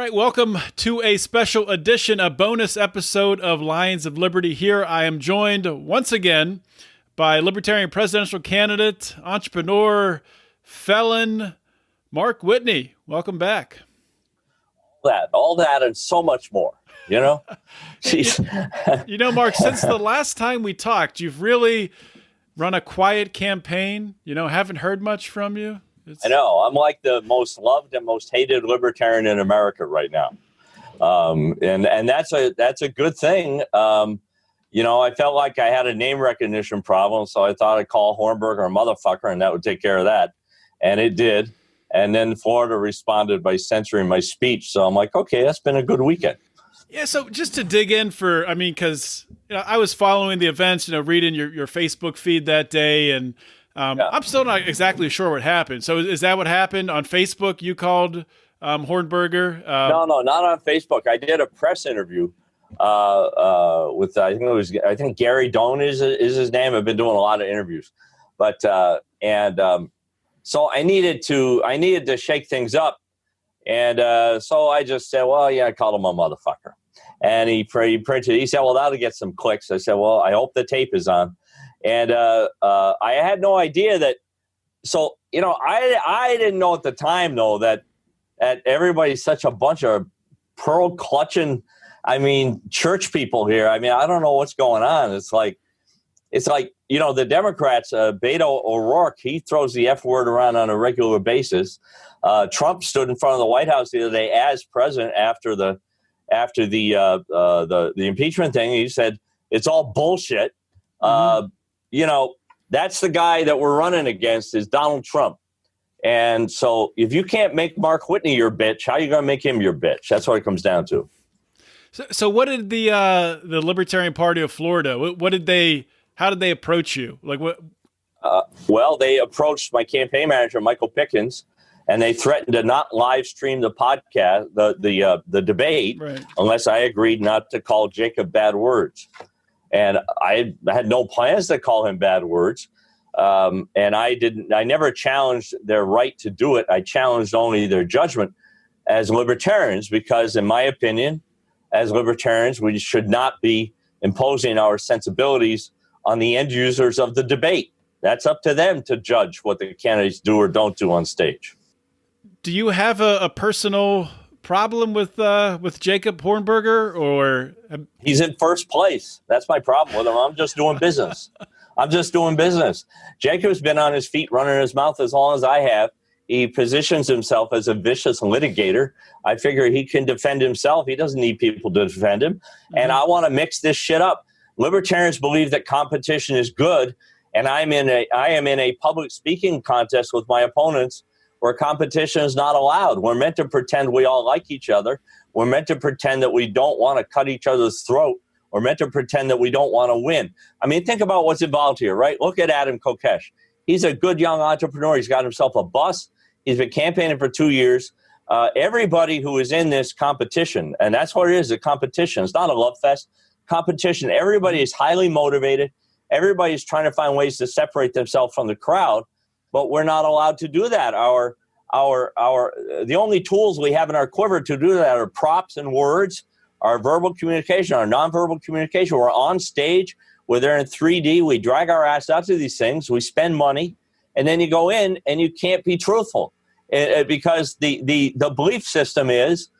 right, welcome to a special edition, a bonus episode of Lions of Liberty. Here I am joined once again by Libertarian presidential candidate, entrepreneur, felon, Mark Whitney. Welcome back. All that and so much more, you know? You know, Mark, since the last time we talked, you've really run a quiet campaign. You know, haven't heard much from you. I know. I'm like the most loved and most hated libertarian in America right now. And that's a good thing. You know, I felt like I had a name recognition problem, so I thought I'd call Hornberger a motherfucker, and that would take care of that. And it did. And then Florida responded by censoring my speech. So I'm like, okay, that's been a good weekend. Yeah, so just to dig in because I was following the events, reading your Facebook feed that day, and I'm still not exactly sure what happened. So is that what happened on Facebook? You called Hornberger? No, not on Facebook. I did a press interview with I think Gary Doan is his name. I've been doing a lot of interviews, but so I needed to shake things up, and so I just said, well, yeah, I called him a motherfucker, and he printed. He said, well, that'll get some clicks. I said, well, I hope the tape is on. And I had no idea that. So, I didn't know at the time, though, that everybody's such a bunch of pearl clutching, church people here. I don't know what's going on. It's like, the Democrats, Beto O'Rourke, he throws the F word around on a regular basis. Trump stood in front of the White House the other day as president after the impeachment thing. He said, it's all bullshit. Mm-hmm. That's the guy that we're running against is Donald Trump. And so if you can't make Mark Whitney your bitch, how are you going to make him your bitch? That's what it comes down to. So what did the Libertarian Party of Florida, how did they approach you? Like what? Well, they approached my campaign manager, Michael Pickens, and they threatened to not live stream the podcast, the debate, right, unless I agreed not to call Jacob bad words. And I had no plans to call him bad words. And I never challenged their right to do it. I challenged only their judgment as libertarians, because in my opinion, as libertarians, we should not be imposing our sensibilities on the end users of the debate. That's up to them to judge what the candidates do or don't do on stage. Do you have a personal problem with Jacob Hornberger, or he's in first place? That's my problem with him. I'm just doing business. Jacob's been on his feet, running his mouth as long as I have. He positions himself as a vicious litigator. I figure he can defend himself. He doesn't need people to defend him. Mm-hmm. And I want to mix this shit up. Libertarians believe that competition is good, and I am in a public speaking contest with my opponents where competition is not allowed. We're meant to pretend we all like each other. We're meant to pretend that we don't want to cut each other's throat. We're meant to pretend that we don't want to win. Think about what's involved here, right? Look at Adam Kokesh. He's a good young entrepreneur. He's got himself a bus. He's been campaigning for 2 years. Everybody who is in this competition, and that's what it is, a competition. It's not a love fest. Competition. Everybody is highly motivated. Everybody's trying to find ways to separate themselves from the crowd. But we're not allowed to do that. The only tools we have in our quiver to do that are props and words, our verbal communication, our nonverbal communication. We're on stage, we're there in 3D, we drag our ass out to these things, we spend money, and then you go in and you can't be truthful. Because the belief system is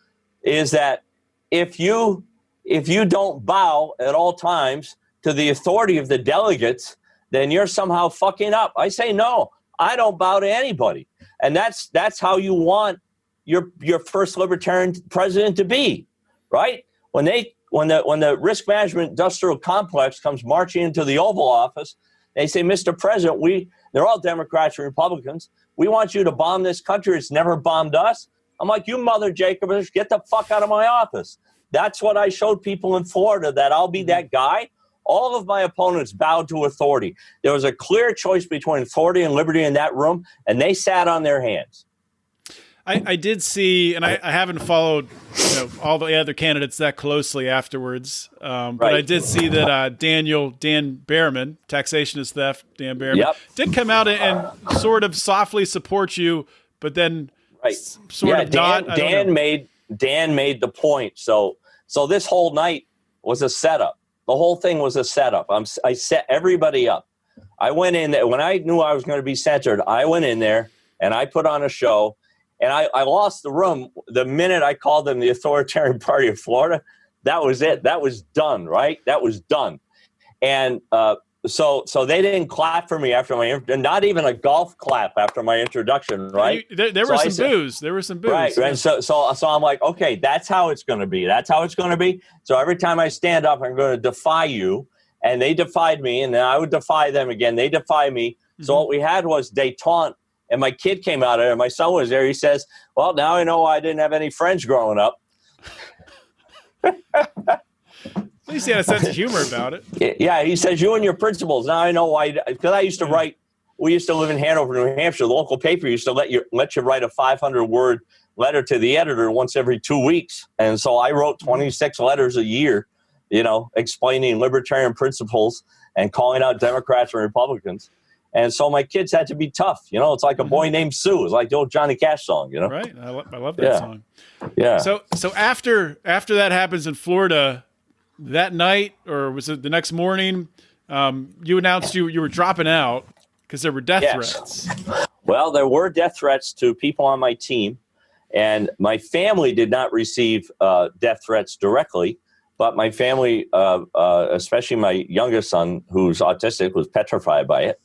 that if you don't bow at all times to the authority of the delegates, then you're somehow fucking up. I say no. I don't bow to anybody. And that's how you want your first libertarian president to be, right? When the risk management industrial complex comes marching into the Oval Office, they say, Mr. President, they're all Democrats and Republicans. We want you to bomb this country. It's never bombed us. I'm like, you mother Jacobus, get the fuck out of my office. That's what I showed people in Florida, that I'll be that guy. All of my opponents bowed to authority. There was a clear choice between authority and liberty in that room, and they sat on their hands. I did see, and I haven't followed all the other candidates that closely afterwards, but right. I did see that Dan Behrman, taxation is theft, Dan Behrman, yep, did come out and sort of softly support you, but then right. sort of not. Dan Dan made the point. So this whole night was a setup. The whole thing was a setup. I set everybody up. I went in there when I knew I was going to be censored. I went in there and I put on a show, and I lost the room the minute I called them the Authoritarian Party of Florida. That was it. That was done, right? That was done. And so they didn't clap for me after not even a golf clap after my introduction, right? There were some boos. There were some boos. Right. Yeah. And so I'm like, okay, that's how it's going to be. That's how it's going to be. So every time I stand up, I'm going to defy you. And they defied me, and then I would defy them again. They defy me. Mm-hmm. So what we had was détente. And my kid came out of there. My son was there. He says, well, now I know why I didn't have any friends growing up. At least he had a sense of humor about it. Yeah, he says, you and your principles. Now I know why. Because I used to write, we used to live in Hanover, New Hampshire. The local paper used to let you write a 500-word letter to the editor once every 2 weeks. And so I wrote 26 letters a year, explaining libertarian principles and calling out Democrats and Republicans. And so my kids had to be tough. It's like a boy named Sue. It's like the old Johnny Cash song, Right. I love that song. Yeah. So after that happens in Florida, that night, or was it the next morning, you announced you were dropping out because there were death threats. Well, there were death threats to people on my team. And my family did not receive death threats directly. But my family, especially my youngest son, who's autistic, was petrified by it.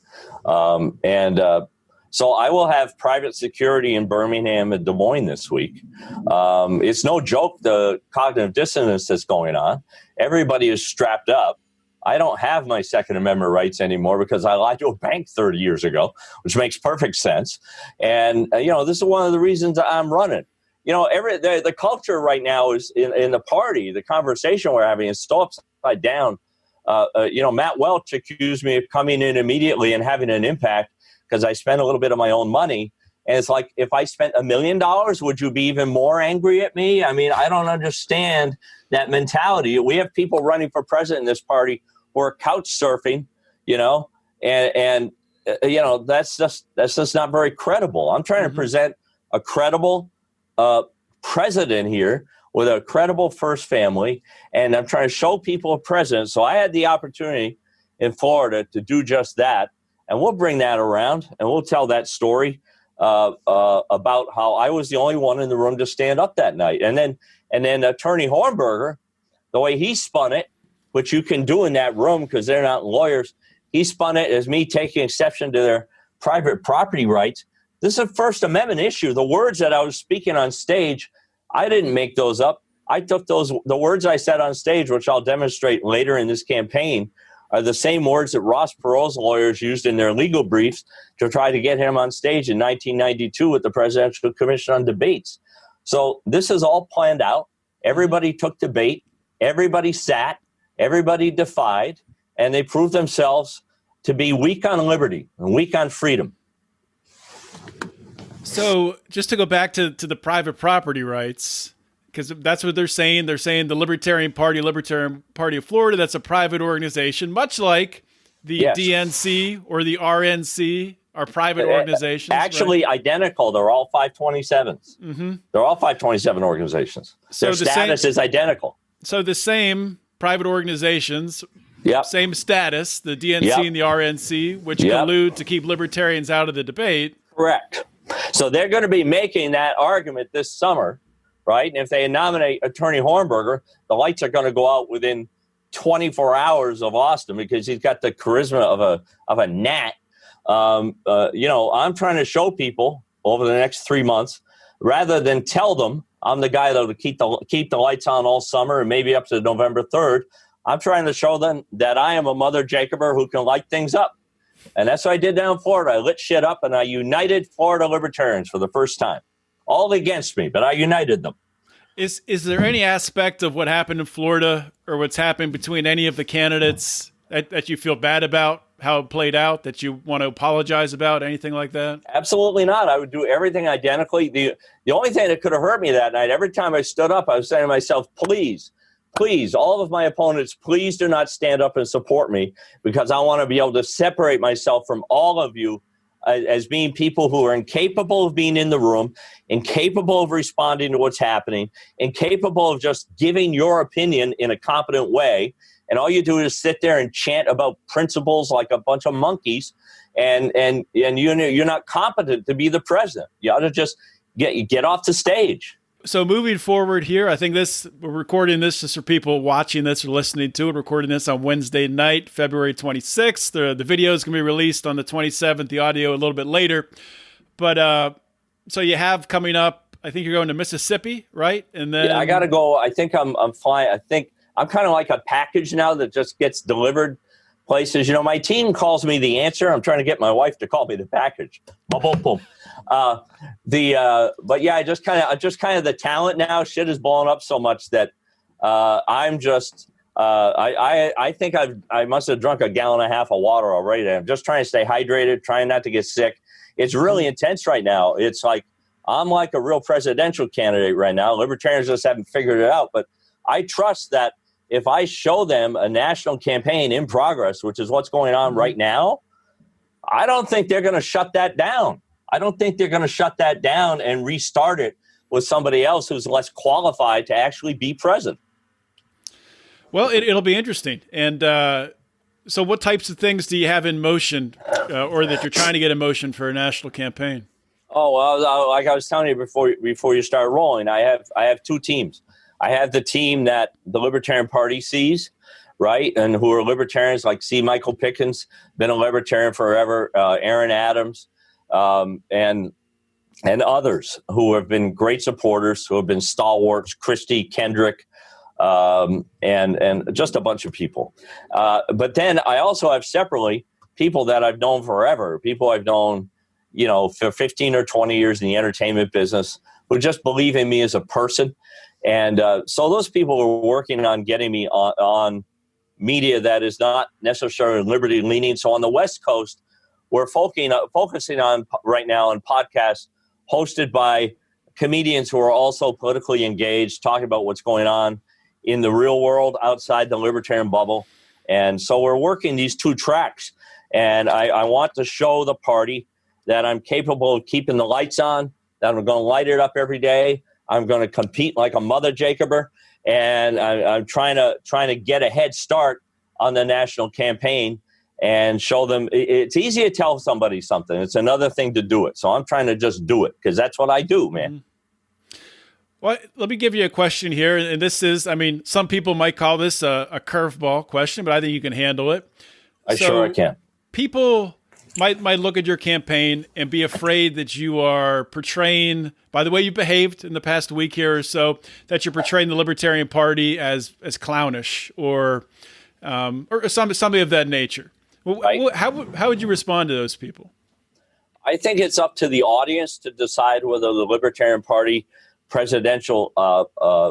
So I will have private security in Birmingham and Des Moines this week. It's no joke, the cognitive dissonance that's going on. Everybody is strapped up. I don't have my Second Amendment rights anymore because I lied to a bank 30 years ago, which makes perfect sense. And, this is one of the reasons I'm running. The culture right now is in the party, the conversation we're having is so upside down. Matt Welch accused me of coming in immediately and having an impact because I spent a little bit of my own money. And it's like, if I spent $1 million, would you be even more angry at me? I mean, I don't understand that mentality. We have people running for president in this party who are couch surfing, and that's just not very credible. I'm trying to present a credible president here with a credible first family, and I'm trying to show people a president. So I had the opportunity in Florida to do just that, and we'll bring that around and we'll tell that story about how I was the only one in the room to stand up that night. And then Attorney Hornberger, the way he spun it, which you can do in that room because they're not lawyers, he spun it as me taking exception to their private property rights. This is a First Amendment issue. The words that I was speaking on stage, I didn't make those up. I took the words I said on stage, which I'll demonstrate later in this campaign, are the same words that Ross Perot's lawyers used in their legal briefs to try to get him on stage in 1992 with the Presidential Commission on Debates. So this is all planned out. Everybody took the bait. Everybody sat. Everybody defied. And they proved themselves to be weak on liberty and weak on freedom. So just to go back to the private property rights, because that's what they're saying. They're saying the Libertarian Party of Florida, that's a private organization, much like the DNC or the RNC are private organizations. Actually, right? Identical. They're all 527s. Mm-hmm. They're all 527 organizations. So their status is identical. So the same private organizations, same status, the DNC and the RNC, which collude to keep libertarians out of the debate. Correct. So they're going to be making that argument this summer, right? And if they nominate Attorney Hornberger, the lights are going to go out within 24 hours of Austin because he's got the charisma of a gnat. I'm trying to show people over the next 3 months, rather than tell them I'm the guy that will keep the lights on all summer and maybe up to November 3rd. I'm trying to show them that I am a mother Jacober who can light things up. And that's what I did down in Florida. I lit shit up and I united Florida libertarians for the first time. All against me, but I united them. Is there any aspect of what happened in Florida or what's happened between any of the candidates that you feel bad about, how it played out, that you want to apologize about, anything like that? Absolutely not. I would do everything identically. The only thing that could have hurt me that night, every time I stood up, I was saying to myself, please, all of my opponents, please do not stand up and support me because I want to be able to separate myself from all of you as being people who are incapable of being in the room, incapable of responding to what's happening, incapable of just giving your opinion in a competent way. And all you do is sit there and chant about principles like a bunch of monkeys, and you're not competent to be the president. You ought to just get off the stage. So moving forward here, I think we're recording this just for people watching this or listening to it. Recording this on Wednesday night, February 26th. The video is going to be released on the 27th, the audio a little bit later. But so you have coming up, I think you're going to Mississippi, right? And then I got to go. I think I'm flying. I think I'm kind of like a package now that just gets delivered places. My team calls me the answer. I'm trying to get my wife to call me the package. Boom, boom, boom. But yeah, I just kind of the talent now. Shit is blowing up so much that I'm just I think I must have drunk a gallon and a half of water already. I'm just trying to stay hydrated, trying not to get sick. It's really intense right now. It's like I'm like a real presidential candidate right now. Libertarians just haven't figured it out, but I trust that if I show them a national campaign in progress, which is what's going on right now, I don't think they're going to shut that down. I don't think they're going to shut that down and restart it with somebody else who's less qualified to actually be president. Well, it'll be interesting. And so what types of things do you have in motion or that you're trying to get in motion for a national campaign? Oh, well, like I was telling you before you start rolling, I have two teams. I have the team that the Libertarian Party sees, right, and who are libertarians like C. Michael Pickens, been a libertarian forever, Aaron Adams, and others who have been great supporters, who have been stalwarts, Christy Kendrick, and just a bunch of people. But then I also have separately people that I've known forever, people I've known, for 15 or 20 years in the entertainment business, who just believe in me as a person. And so those people are working on getting me on media that is not necessarily liberty leaning. So on the West Coast, we're focusing on right now on podcasts hosted by comedians who are also politically engaged, talking about what's going on in the real world outside the libertarian bubble. And so we're working these two tracks. And I want to show the party that I'm capable of keeping the lights on, that I'm going to light it up every day. I'm going to compete like a mother Jacober, and I'm trying to get a head start on the national campaign and show them it's easy to tell somebody something. It's another thing to do it. So I'm trying to just do it because that's what I do, man. Well, let me give you a question here. And this is, some people might call this a curveball question, but I think you can handle it. Sure I can. People might look at your campaign and be afraid that you are portraying, by the way you behaved in the past week here or so, that you're portraying the Libertarian Party as clownish or something of that nature. Right. How would you respond to those people? I think it's up to the audience to decide whether the Libertarian Party presidential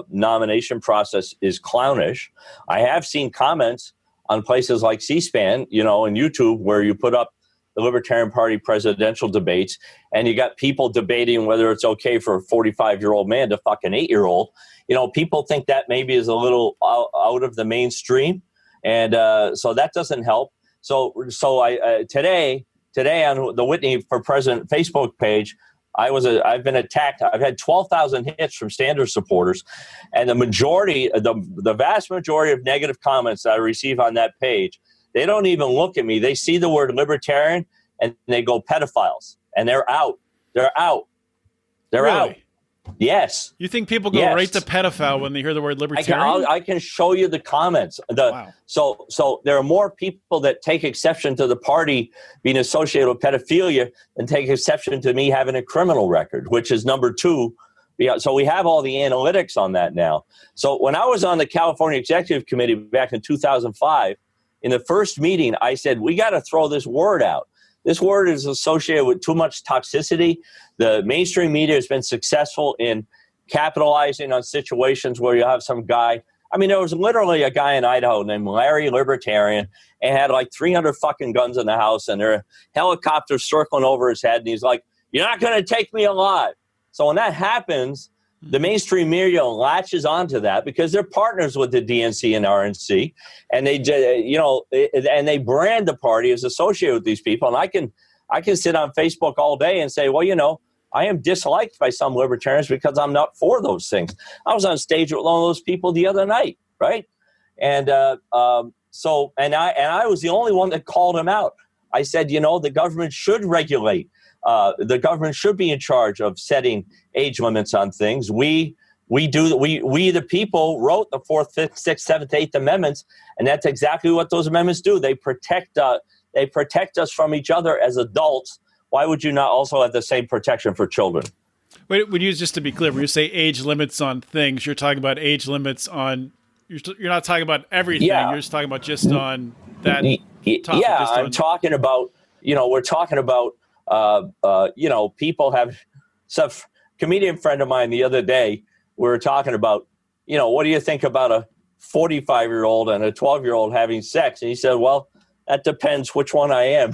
nomination process is clownish. I have seen comments on places like C-SPAN, and YouTube, where you put up the Libertarian Party presidential debates, and you got people debating whether it's okay for a 45-year-old man to fuck an 8-year-old. People think that maybe is a little out of the mainstream, and so that doesn't help. So I today on the Whitney for President Facebook page, I've been attacked. I've had 12,000 hits from Sanders supporters, and the vast majority of negative comments that I receive on that page, they don't even look at me. They see the word libertarian and they go pedophiles, and they're out. They're out. They're really? out. Yes. You think people go right to pedophile when they hear the word libertarian? I can show you the comments. Wow. So there are more people that take exception to the party being associated with pedophilia than take exception to me having a criminal record, which is number two. Yeah, so we have all the analytics on that now. So when I was on the California Executive Committee back in 2005, in the first meeting, I said, we got to throw this word out. This word is associated with too much toxicity. The mainstream media has been successful in capitalizing on situations where you have some guy. There was literally a guy in Idaho named Larry Libertarian and had like 300 fucking guns in the house, and there are helicopters circling over his head. And he's like, "You're not going to take me alive." So when that happens, the mainstream media latches onto that because they're partners with the DNC and RNC, and they brand the party as associated with these people. And I can sit on Facebook all day and say, well, I am disliked by some libertarians because I'm not for those things. I was on stage with one of those people the other night, right? And I was the only one that called him out. I said, the government should regulate. The government should be in charge of setting age limits on things. We the people wrote the 4th, 5th, 6th, 7th, 8th Amendments, and that's exactly what those amendments do. They protect us from each other as adults. Why would you not also have the same protection for children? Wait, just to be clear, when you say age limits on things, you're talking about age limits on. You're not talking about everything. Yeah. You're just talking about just on that topic. Yeah, I'm talking about. We're talking about. People have. Some comedian friend of mine the other day. We were talking about. What do you think about a 45-year-old and a 12-year-old having sex? And he said, well, that depends which one I am.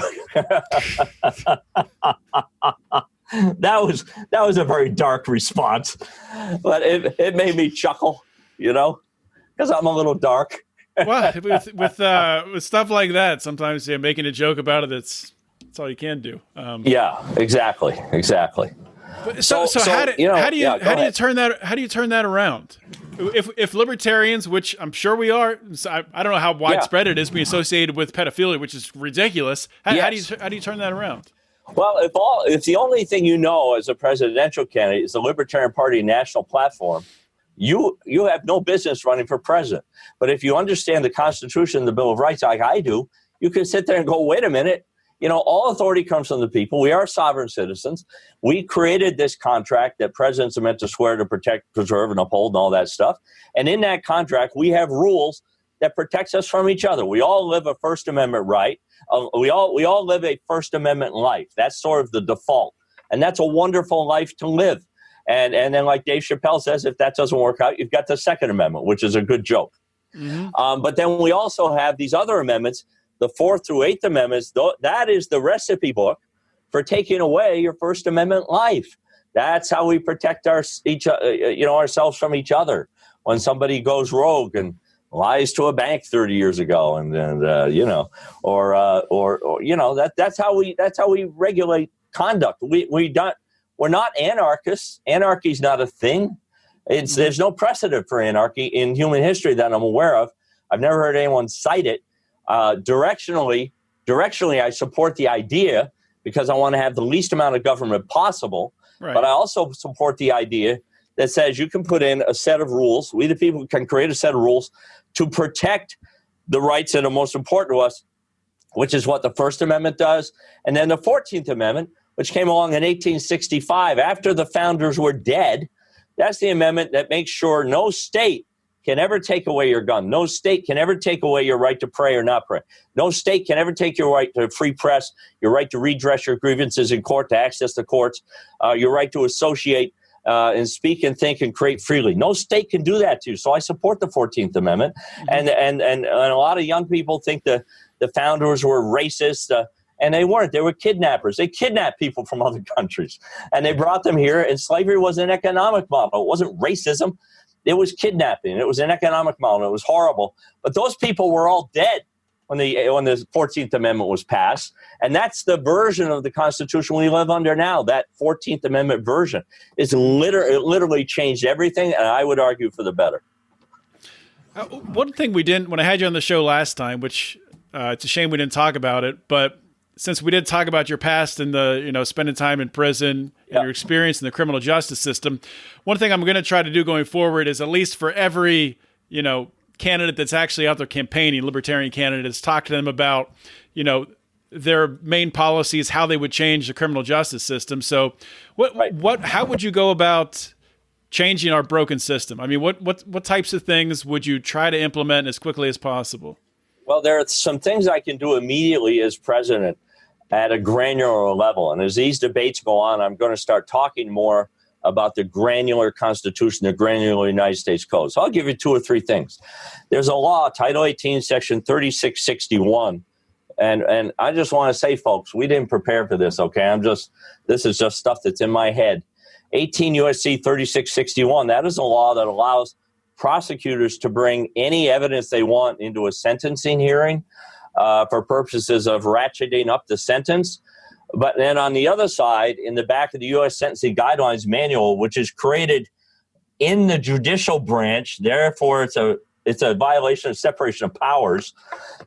That was a very dark response, but it made me chuckle, because I'm a little dark. Well, with stuff like that, sometimes making a joke about it, that's all you can do. Yeah, exactly. But so how do you turn that around? If libertarians, which I'm sure we are, I don't know how widespread it is being associated with pedophilia, which is ridiculous. How do you turn that around? Well, if the only thing as a presidential candidate is the Libertarian Party national platform, you have no business running for president. But if you understand the Constitution and the Bill of Rights like I do, you can sit there and go, wait a minute. All authority comes from the people. We are sovereign citizens. We created this contract that presidents are meant to swear to protect, preserve, and uphold and all that stuff. And in that contract, we have rules that protects us from each other. We all live a First Amendment right. We all live a First Amendment life. That's sort of the default. And that's a wonderful life to live. And then like Dave Chappelle says, if that doesn't work out, you've got the Second Amendment, which is a good joke. Mm-hmm. But then we also have these other amendments, the 4th through 8th Amendments. That is the recipe book for taking away your First Amendment life. That's how we protect ourselves from each other. When somebody goes rogue and lies to a bank 30 years ago, that's how we regulate conduct. We're not anarchists. Anarchy is not a thing. There's no precedent for anarchy in human history that I'm aware of. I've never heard anyone cite it. Directionally, I support the idea because I want to have the least amount of government possible. Right. But I also support the idea that says you can put in a set of rules. We, the people, can create a set of rules to protect the rights that are most important to us, which is what the First Amendment does. And then the 14th Amendment, which came along in 1865 after the founders were dead. That's the amendment that makes sure no state can ever take away your gun. No state can ever take away your right to pray or not pray. No state can ever take your right to free press, your right to redress your grievances in court, to access the courts, your right to associate and speak and think and create freely. No state can do that to you. So I support the 14th Amendment. Mm-hmm. And a lot of young people think the founders were racist, and they weren't. They were kidnappers. They kidnapped people from other countries, and they brought them here, and slavery was an economic model. It wasn't racism. It was kidnapping. It was an economic model. It was horrible. But those people were all dead when the 14th Amendment was passed. And that's the version of the Constitution we live under now. That 14th Amendment version is literally changed everything, and I would argue for the better. One thing we didn't, when I had you on the show last time, which it's a shame we didn't talk about it, but since we did talk about your past and the, spending time in prison and your experience in the criminal justice system, one thing I'm going to try to do going forward is, at least for every, candidate that's actually out there campaigning, libertarian candidates, talk to them about, their main policies, how they would change the criminal justice system. So how would you go about changing our broken system? I mean, what types of things would you try to implement as quickly as possible? Well, there are some things I can do immediately as president at a granular level. And as these debates go on, I'm going to start talking more about the granular Constitution, the granular United States Code. So I'll give you 2 or 3 things. There's a law, Title 18, Section 3661. And I just want to say, folks, we didn't prepare for this, okay? This is just stuff that's in my head. 18 U.S.C. 3661, that is a law that allows prosecutors to bring any evidence they want into a sentencing hearing for purposes of ratcheting up the sentence. But then on the other side, in the back of the U.S. Sentencing Guidelines Manual, which is created in the judicial branch, therefore it's a violation of separation of powers.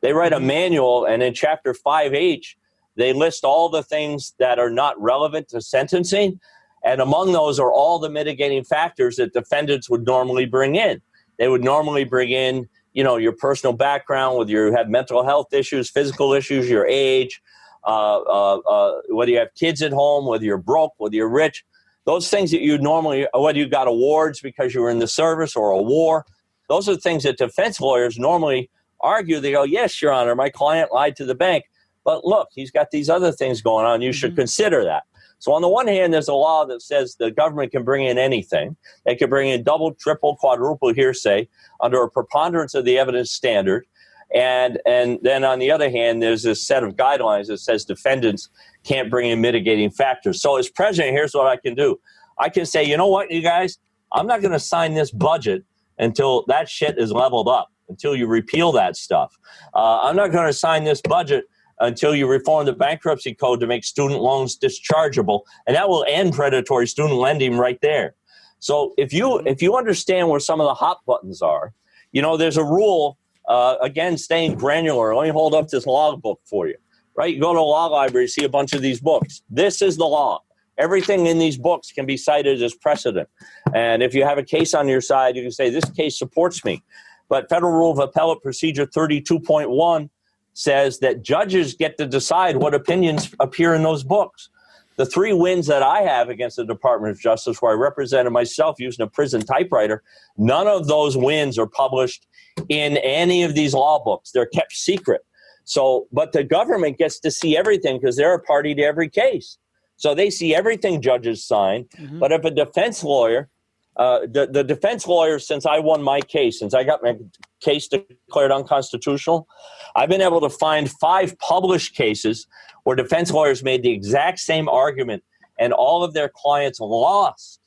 They write a manual, and in Chapter 5H, they list all the things that are not relevant to sentencing. And among those are all the mitigating factors that defendants would normally bring in. They would normally bring in, your personal background, whether you have mental health issues, physical issues, your age, whether you have kids at home, whether you're broke, whether you're rich. Those things that you normally, whether you got awards because you were in the service or a war, those are the things that defense lawyers normally argue. They go, yes, Your Honor, my client lied to the bank. But look, he's got these other things going on. You should consider that. So on the one hand, there's a law that says the government can bring in anything. They can bring in double, triple, quadruple hearsay under a preponderance of the evidence standard. And then on the other hand, there's this set of guidelines that says defendants can't bring in mitigating factors. So as president, here's what I can do. I can say, you know what, you guys, I'm not going to sign this budget until that shit is leveled up, until you repeal that stuff. I'm not going to sign this budget until you reform the bankruptcy code to make student loans dischargeable, and that will end predatory student lending right there. So if you understand where some of the hot buttons are, there's a rule, again, staying granular. Let me hold up this log book for you, right? You go to a law library, see a bunch of these books. This is the law. Everything in these books can be cited as precedent. And if you have a case on your side, you can say, this case supports me. But Federal Rule of Appellate Procedure 32.1 says that judges get to decide what opinions appear in those books. The 3 wins that I have against the Department of Justice, where I represented myself using a prison typewriter, none of those wins are published in any of these law books. They're kept secret. So, but the government gets to see everything because they're a party to every case. So they see everything judges sign. But if a defense lawyer, the defense lawyer, since I won my case, since I got my case declared unconstitutional, I've been able to find 5 published cases where defense lawyers made the exact same argument and all of their clients lost.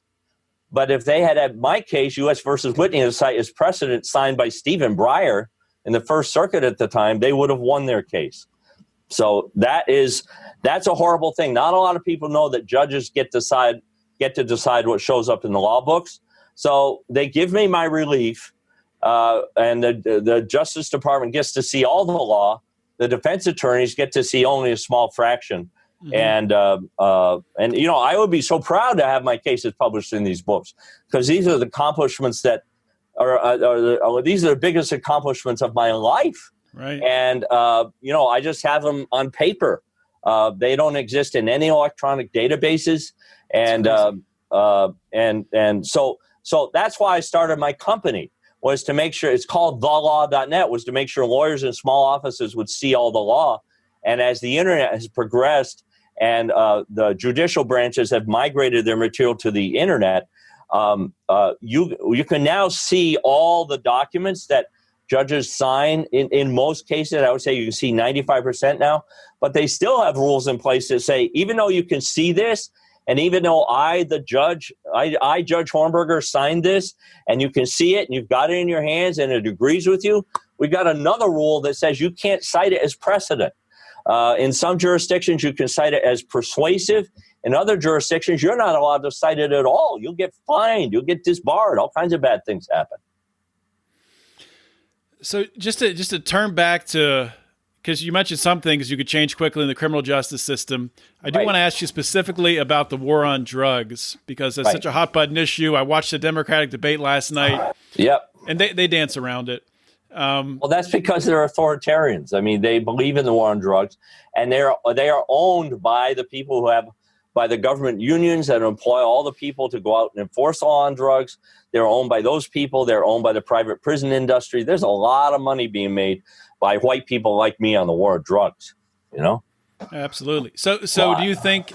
But if they had my case, U.S. versus Whitney, as precedent signed by Stephen Breyer in the First Circuit at the time, they would have won their case. So that's a horrible thing. Not a lot of people know that judges get to decide what shows up in the law books. So they give me my relief, and the Justice Department gets to see all the law. The defense attorneys get to see only a small fraction. And I would be so proud to have my cases published in these books, because these are the accomplishments that these are the biggest accomplishments of my life. Right. And I just have them on paper. They don't exist in any electronic databases, and so that's why I started my company, was to make sure, it's called thelaw.net, was to make sure lawyers in small offices would see all the law. And as the internet has progressed and the judicial branches have migrated their material to the internet, you can now see all the documents that judges sign. In most cases, I would say you can see 95% now, but they still have rules in place that say, even though you can see this, and even though I, Judge Hornberger, signed this, and you can see it, and you've got it in your hands, and it agrees with you, we got another rule that says you can't cite it as precedent. In some jurisdictions, you can cite it as persuasive. In other jurisdictions, you're not allowed to cite it at all. You'll get fined. You'll get disbarred. All kinds of bad things happen. So just to turn back to, because you mentioned some things you could change quickly in the criminal justice system, I do want to ask you specifically about the war on drugs, because it's such a hot button issue. I watched the Democratic debate last night. Yep. And they dance around it. Well, that's because they're authoritarians. I mean, they believe in the war on drugs, and they are owned by the people by the government unions that employ all the people to go out and enforce the law on drugs. They're owned by those people. They're owned by the private prison industry. There's a lot of money being made by white people like me on the war on drugs, Absolutely. So do you think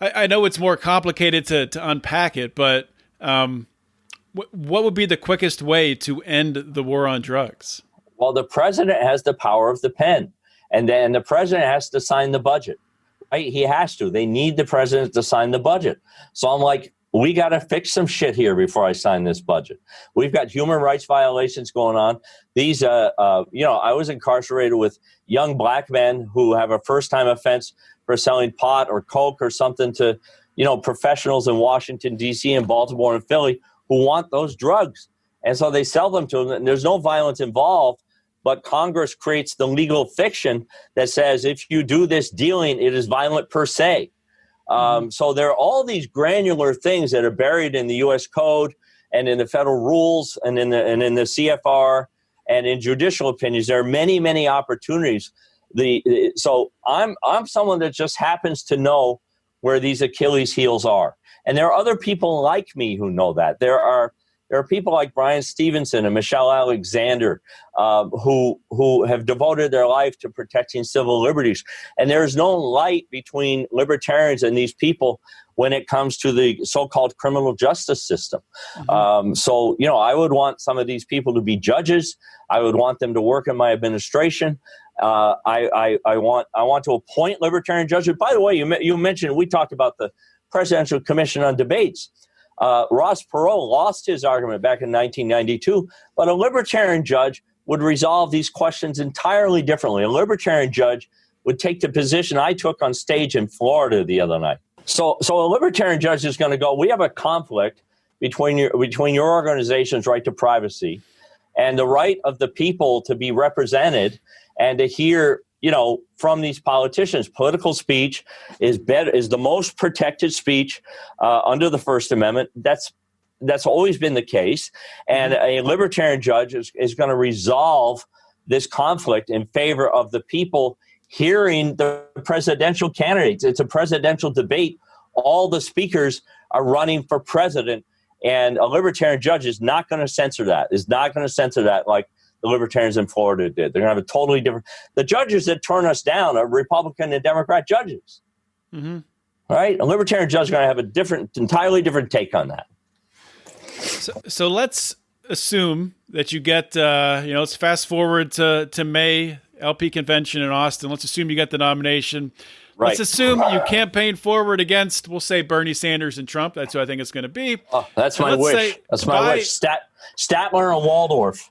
I know it's more complicated to unpack it, but what would be the quickest way to end the war on drugs? Well, the president has the power of the pen, and then the president has to sign the budget. Right? He has to. They need the president to sign the budget. So I'm like, we got to fix some shit here before I sign this budget. We've got human rights violations going on. These, I was incarcerated with young black men who have a first-time offense for selling pot or coke or something to, professionals in Washington, D.C. and Baltimore and Philly who want those drugs. And so they sell them to them, and there's no violence involved, but Congress creates the legal fiction that says if you do this dealing, it is violent per se. So there are all these granular things that are buried in the U.S. Code and in the federal rules and in the CFR and in judicial opinions. There are many, many opportunities. So I'm someone that just happens to know where these Achilles heels are. And there are other people like me who know that. There are people like Brian Stevenson and Michelle Alexander who have devoted their life to protecting civil liberties. And there's no light between libertarians and these people when it comes to the so-called criminal justice system. So, I would want some of these people to be judges. I would want them to work in my administration. I want to appoint libertarian judges. By the way, you mentioned, we talked about the Presidential Commission on Debates. Ross Perot lost his argument back in 1992, but a libertarian judge would resolve these questions entirely differently. A libertarian judge would take the position I took on stage in Florida the other night. So a libertarian judge is going to go, we have a conflict between your organization's right to privacy and the right of the people to be represented and to hear from these politicians. Political speech is the most protected speech under the First Amendment. That's always been the case. And a libertarian judge is going to resolve this conflict in favor of the people hearing the presidential candidates. It's a presidential debate. All the speakers are running for president, and a libertarian judge is not going to censor that, like the libertarians in Florida did. They're going to have a totally different. The judges that turn us down are Republican and Democrat judges. Right? A libertarian judge is going to have entirely different take on that. So let's assume that you get, let's fast forward to May, LP convention in Austin. Let's assume you get the nomination. Right. Let's assume you campaign forward against, we'll say, Bernie Sanders and Trump. That's who I think it's going to be. Oh, that's my wish. That's my wish. Statler and Waldorf.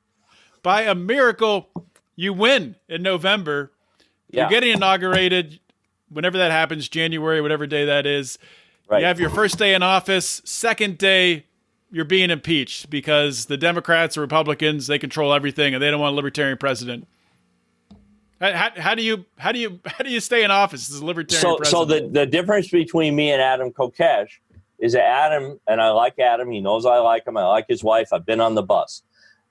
By a miracle, you win in November. Yeah. You're getting inaugurated whenever that happens, January, whatever day that is. Right. You have your first day in office. Second day, you're being impeached because the Democrats or Republicans, they control everything and they don't want a libertarian president. How do you stay in office as a libertarian president? So the difference between me and Adam Kokesh is that Adam, and I like Adam, he knows I like him, I like his wife, I've been on the bus.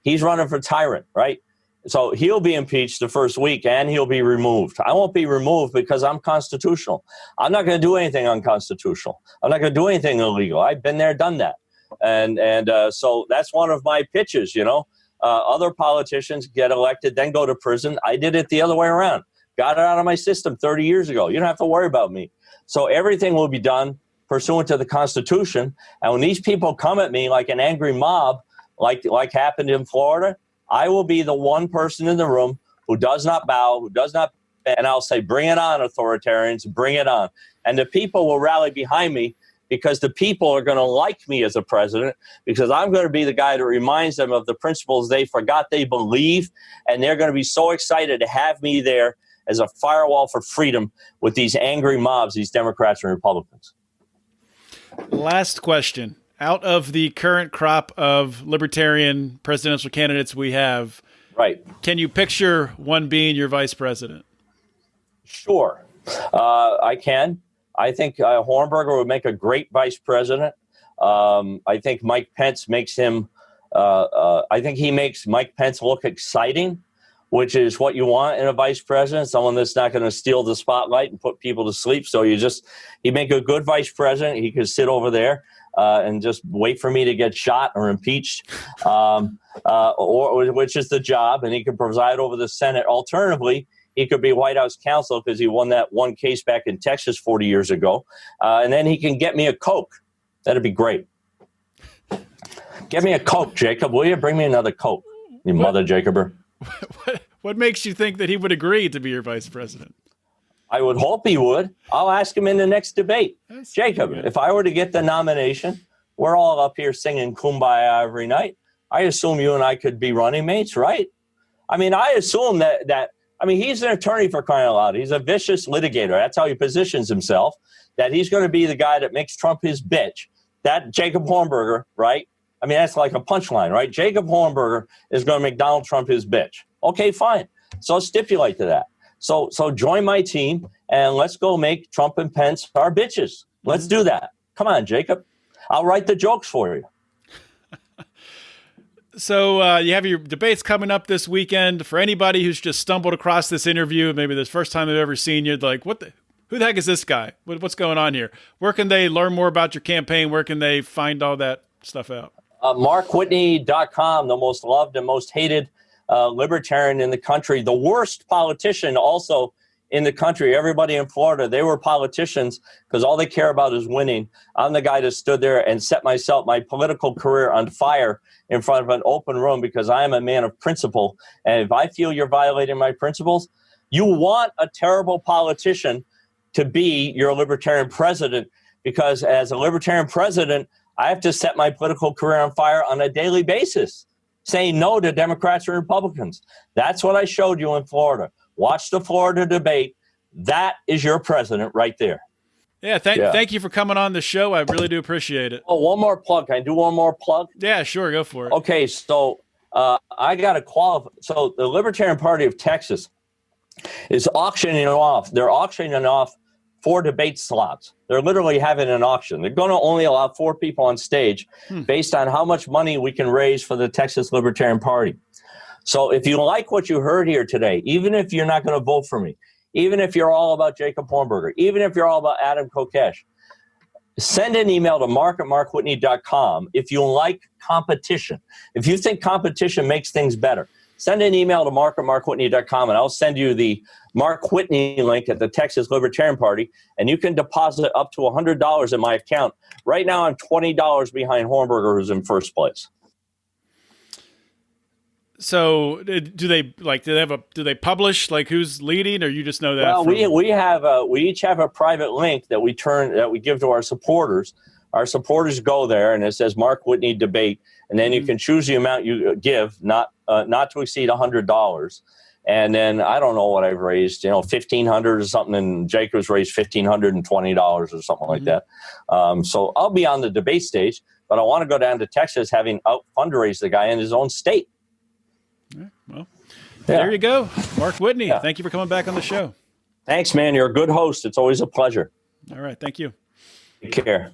He's running for tyrant, right? So he'll be impeached the first week and he'll be removed. I won't be removed because I'm constitutional. I'm not going to do anything unconstitutional. I'm not going to do anything illegal. I've been there, done that. And so that's one of my pitches, Other politicians get elected, then go to prison. I did it the other way around. Got it out of my system 30 years ago. You don't have to worry about me. So everything will be done pursuant to the Constitution. And when these people come at me like an angry mob, like happened in Florida, I will be the one person in the room who does not bow, who does not, and I'll say, bring it on, authoritarians, bring it on. And the people will rally behind me because the people are going to like me as a president because I'm going to be the guy that reminds them of the principles they forgot they believe, and they're going to be so excited to have me there as a firewall for freedom with these angry mobs, these Democrats and Republicans. Last question. Out of the current crop of libertarian presidential candidates we have, right? Can you picture one being your vice president? Sure, I can. I think Hornberger would make a great vice president. I think Mike Pence makes him. I think he makes Mike Pence look exciting, which is what you want in a vice president, someone that's not going to steal the spotlight and put people to sleep. So you make a good vice president. He could sit over there and just wait for me to get shot or impeached, or which is the job, and he could preside over the Senate. Alternatively, he could be White House counsel because he won that one case back in Texas 40 years ago. And then he can get me a Coke. That'd be great. Get me a Coke, Jacob. Will you bring me another Coke, you mother Jacober? What makes you think that he would agree to be your vice president? I would hope he would. I'll ask him in the next debate. Jacob, if I were to get the nomination, we're all up here singing Kumbaya every night. I assume you and I could be running mates, right? I mean, I assume that I mean, he's an attorney for crying out loud. He's a vicious litigator. That's how he positions himself, that he's going to be the guy that makes Trump his bitch. That Jacob Hornberger, right? I mean, that's like a punchline, right? Jacob Hornberger is going to make Donald Trump his bitch. Okay, fine. So stipulate to that. So join my team and let's go make Trump and Pence our bitches. Let's do that. Come on, Jacob. I'll write the jokes for you. So you have your debates coming up this weekend. For anybody who's just stumbled across this interview, maybe this first time they've ever seen you, like, who the heck is this guy? What's going on here? Where can they learn more about your campaign? Where can they find all that stuff out? MarkWhitney.com, the most loved and most hated libertarian in the country, the worst politician also in the country. Everybody in Florida, they were politicians because all they care about is winning. I'm the guy that stood there and set my political career on fire in front of an open room because I am a man of principle. And if I feel you're violating my principles, you want a terrible politician to be your libertarian president, because as a libertarian president, I have to set my political career on fire on a daily basis, saying no to Democrats and Republicans. That's what I showed you in Florida. Watch the Florida debate. That is your president right there. Yeah, thank you for coming on the show. I really do appreciate it. Oh, one more plug. Can I do one more plug? Yeah, sure. Go for it. Okay, so I got to qualify. So the Libertarian Party of Texas is auctioning off. They're auctioning off 4 debate slots. They're literally having an auction. They're going to only allow 4 people on stage based on how much money we can raise for the Texas Libertarian Party. So if you like what you heard here today, even if you're not going to vote for me, even if you're all about Jacob Hornberger, even if you're all about Adam Kokesh, send an email to mark@markwhitney.com if you like competition. If you think competition makes things better, send an email to mark@markwhitney.com and I'll send you the Mark Whitney link at the Texas Libertarian Party, and you can deposit up to $100 in my account. Right now I'm $20 behind Hornberger, who's in first place. So do they publish like who's leading, or you just know that? Well, we each have a private link that we give to our supporters. Our supporters go there and it says Mark Whitney debate, and then you can choose the amount you give, not to exceed $100. And then I don't know what I've raised, $1,500 or something, and Jacob's raised $1,520 or something like that. So I'll be on the debate stage, but I want to go down to Texas having out fundraised the guy in his own state. Well, there you go. Mark Whitney, thank you for coming back on the show. Thanks, man. You're a good host. It's always a pleasure. All right. Thank you. Take care.